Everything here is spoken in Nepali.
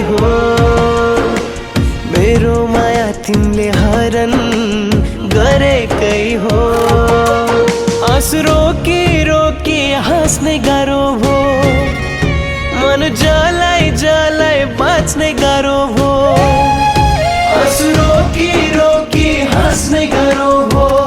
हो मेरो माया तिमीले हरण गरेकै हो आँसु रोकी रोकी हाँस्ने गाह्रो भो मन जलाई जलाई बाँच्ने गाह्रो भो आँसु रोकी रोकी हाँस्ने गाह्रो भो